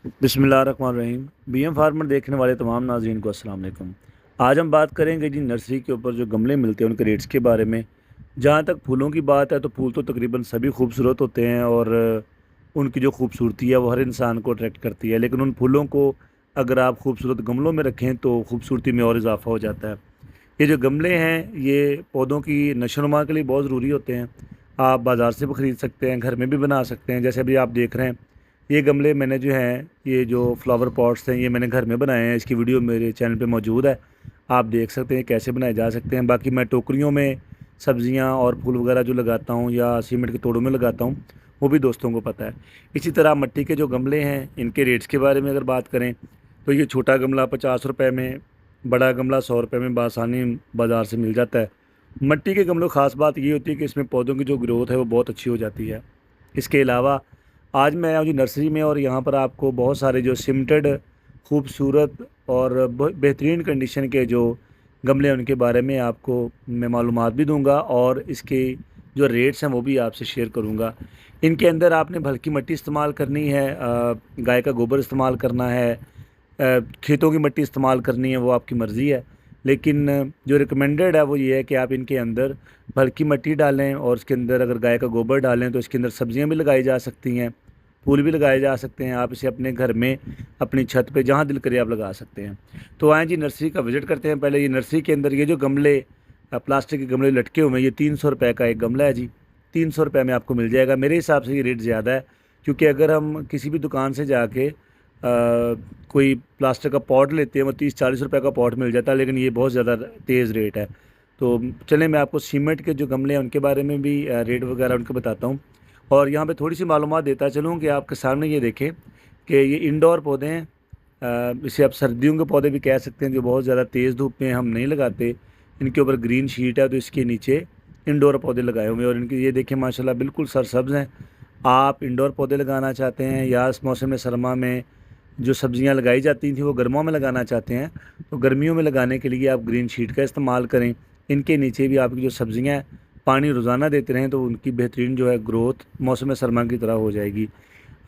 बिस्मिल्लाहिर्रहमानिर्रहीम। BM farmer देखने वाले तमाम नाज़रीन को अस्सलाम वालेकुम। आज हम बात करेंगे जी नर्सरी के ऊपर जो गमले मिलते हैं उनके रेट्स के बारे में। जहाँ तक फूलों की बात है तो फूल तो तकरीबन सभी खूबसूरत होते हैं और उनकी जो खूबसूरती है वो हर इंसान को अट्रैक्ट करती है, लेकिन उन फूलों को अगर आप खूबसूरत गमलों में रखें तो खूबसूरती में और इजाफा हो जाता है। ये जो गमले हैं ये पौधों की नशोनुमा के लिए बहुत ज़रूरी होते हैं। आप बाज़ार से भी ख़रीद सकते हैं, घर में भी बना सकते हैं। जैसे अभी आप देख रहे हैं, ये गमले मैंने जो हैं ये जो फ्लावर पॉट्स हैं ये मैंने घर में बनाए हैं। इसकी वीडियो मेरे चैनल पे मौजूद है, आप देख सकते हैं कैसे बनाए जा सकते हैं। बाकी मैं टोकरियों में सब्जियां और फूल वगैरह जो लगाता हूँ या सीमेंट के तोड़ों में लगाता हूँ, वो भी दोस्तों को पता है। इसी तरह मिट्टी के जो गमले हैं इनके रेट्स के बारे में अगर बात करें तो ये छोटा गमला 50 रुपये में, बड़ा गमला 100 रुपये में बासानी बाज़ार से मिल जाता है। मिट्टी के गमलों ख़ास बात ये होती है कि इसमें पौधों की जो ग्रोथ है वो बहुत अच्छी हो जाती है। इसके अलावा आज मैं आया हूँ जी नर्सरी में और यहाँ पर आपको बहुत सारे जो सिमटेड खूबसूरत और बेहतरीन कंडीशन के जो गमले हैं उनके बारे में आपको मैं मालूमात भी दूंगा और इसके जो रेट्स हैं वो भी आपसे शेयर करूंगा। इनके अंदर आपने हल्की मिट्टी इस्तेमाल करनी है, गाय का गोबर इस्तेमाल करना है, खेतों की मिट्टी इस्तेमाल करनी है, वो आपकी मर्ज़ी है। लेकिन जो रिकमेंडेड है वो ये है कि आप इनके अंदर हल्की मिट्टी डालें और उसके अंदर अगर गाय का गोबर डालें तो इसके अंदर सब्जियां भी लगाई जा सकती हैं, फूल भी लगाए जा सकते हैं। आप इसे अपने घर में अपनी छत पे जहाँ दिल करे आप लगा सकते हैं। तो आएँ जी नर्सरी का विज़िट करते हैं। पहले ये नर्सरी के अंदर ये जो गमले प्लास्टिक के गमले लटके हुए हैं, ये 300 रुपये का एक गमला है जी। 300 रुपये में आपको मिल जाएगा। मेरे हिसाब से ये रेट ज़्यादा है, क्योंकि अगर हम किसी भी दुकान से जाके कोई प्लास्टिक का पॉट लेते हैं वो 30-40 रुपये का पॉट मिल जाता है, लेकिन ये बहुत ज़्यादा तेज़ रेट है। तो चलें मैं आपको सीमेंट के जो गमले हैं उनके बारे में भी रेट वगैरह उनके बताता हूँ। और यहाँ पे थोड़ी सी मालूमात देता चलूँ कि आपके सामने ये देखें कि ये इंडोर पौधे हैं। इसे आप सर्दियों के पौधे भी कह सकते हैं, जो बहुत ज़्यादा तेज़ धूप में हम नहीं लगाते। इनके ऊपर ग्रीन शीट है तो इसके नीचे इंडोर पौधे लगाए हुए हैं और इनके ये देखें माशाल्लाह बिल्कुल सरसब्ज़ हैं। आप इंडोर पौधे लगाना चाहते हैं या इस मौसम सरमा में जो सब्जियां लगाई जाती थी वो गर्मियों में लगाना चाहते हैं, तो गर्मियों में लगाने के लिए आप ग्रीन शीट का इस्तेमाल करें। इनके नीचे भी आपकी जो सब्जियां हैं पानी रोज़ाना देते रहें तो उनकी बेहतरीन जो है ग्रोथ मौसम सरमा की तरह हो जाएगी।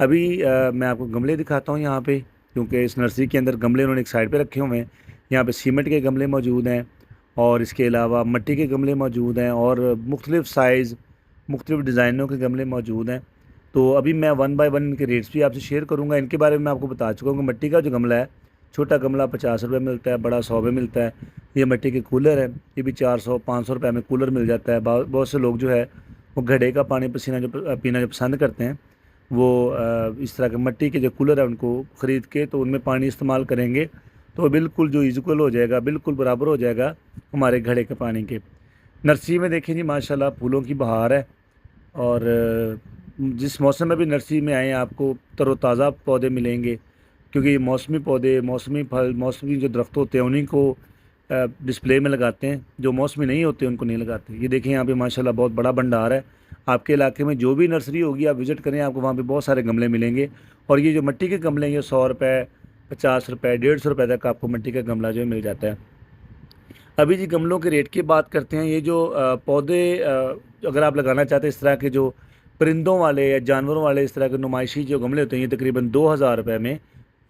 अभी मैं आपको गमले दिखाता हूँ यहाँ पे, क्योंकि इस नर्सरी के अंदर गमले उन्होंने एक साइड पे रखे हुए हैं। यहाँ पे सीमेंट के गमले मौजूद हैं और इसके अलावा मिट्टी के गमले मौजूद हैं और मुख्तलिफ़ साइज़ मुख्तलिफ़ डिज़ाइनों के गमले मौजूद हैं। तो अभी मैं वन बाय वन इनके रेट्स भी आपसे शेयर करूँगा। इनके बारे में मैं आपको बता चुका हूँ कि मिट्टी का जो गमला है, छोटा गमला 50 रुपये मिलता है, बड़ा 100 में मिलता है। ये मिट्टी के कूलर है, ये भी 400-500 रुपये में कूलर मिल जाता है। बहुत से लोग जो है वो घड़े का पानी पसीना जो पीना जो पसंद करते हैं वो इस तरह के मिट्टी के जो कूलर है उनको ख़रीद के तो उनमें पानी इस्तेमाल करेंगे तो बिल्कुल जो इक्वल हो जाएगा, बिल्कुल बराबर हो जाएगा हमारे घड़े के पानी के। नर्सरी में देखें जी माशाल्लाह फूलों की बहार है और जिस मौसम में भी नर्सरी में आएँ आपको तरोताज़ा पौधे मिलेंगे, क्योंकि ये मौसमी पौधे, मौसमी फल, मौसमी जो दरख्त होते हैं उन्हीं को डिस्प्ले में लगाते हैं, जो मौसमी नहीं होते उनको नहीं लगाते। ये देखें यहाँ पे माशाल्लाह बहुत बड़ा भंडार है। आपके इलाके में जो भी नर्सरी होगी आप विज़िट करें, आपको वहाँ पे बहुत सारे गमले मिलेंगे। और ये जो मिट्टी के गमले हैं ये 100 रुपये, 50 रुपये, 150 रुपये तक आपको मिट्टी का गमला जो है मिल जाता है। अभी जी गमलों के रेट की बात करते हैं। ये जो पौधे अगर आप लगाना चाहते हैं इस तरह के जो परिंदों वाले या जानवरों वाले इस तरह के नुमाइशी जो गमले होते हैं, ये तकरीबन 2000 रुपये में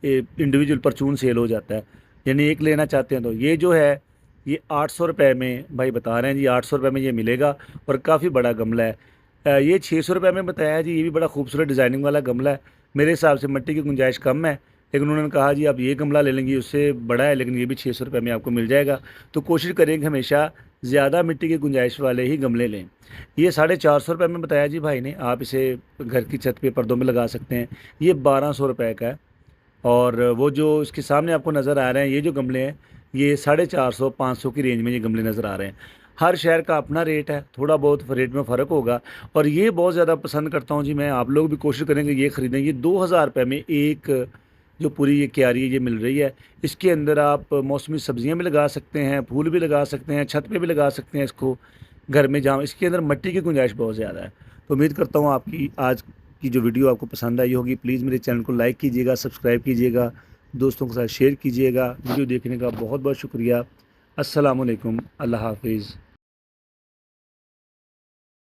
इंडिविजुअल परचून सेल हो जाता है। यानी एक लेना चाहते हैं तो ये जो है ये 800 रुपये में भाई बता रहे हैं जी, 800 रुपये में ये मिलेगा और काफ़ी बड़ा गमला है। ये 600 रुपये में बताया जी, ये भी बड़ा खूबसूरत डिज़ाइनिंग वाला गमला है। मेरे हिसाब से मिट्टी की गुंजाइश कम है, लेकिन उन्होंने कहा जी आप ये गमला ले लेंगे उससे बड़ा है, लेकिन ये भी 600 रुपये में आपको मिल जाएगा। तो कोशिश करेंगे हमेशा ज़्यादा मिट्टी की गुंजाइश वाले ही गमले लें। ये 450 रुपये में बताया जी भाई ने, आप इसे घर की छत पे पर्दों में लगा सकते हैं। ये 1200 रुपये का है। और वो जो इसके सामने आपको नज़र आ रहे हैं ये जो गमले हैं ये 450-500 की रेंज में ये गमले नज़र आ रहे हैं। हर शहर का अपना रेट है, थोड़ा बहुत रेट में फ़र्क होगा। और ये बहुत ज़्यादा पसंद करता हूँ जी मैं, आप लोग भी कोशिश करेंगे ये ख़रीदें। ये 2000 रुपये में एक जो पूरी ये क्यारी ये मिल रही है। इसके अंदर आप मौसमी सब्जियां भी लगा सकते हैं, फूल भी लगा सकते हैं, छत पे भी लगा सकते हैं इसको घर में, जहाँ इसके अंदर मिट्टी की गुंजाइश बहुत ज़्यादा है। तो उम्मीद करता हूँ आपकी आज की जो वीडियो आपको पसंद आई होगी। प्लीज़ मेरे चैनल को लाइक कीजिएगा, सब्सक्राइब कीजिएगा, दोस्तों के साथ शेयर कीजिएगा। वीडियो देखने का बहुत बहुत शुक्रिया। अस्सलाम वालेकुम, अल्लाह हाफिज़।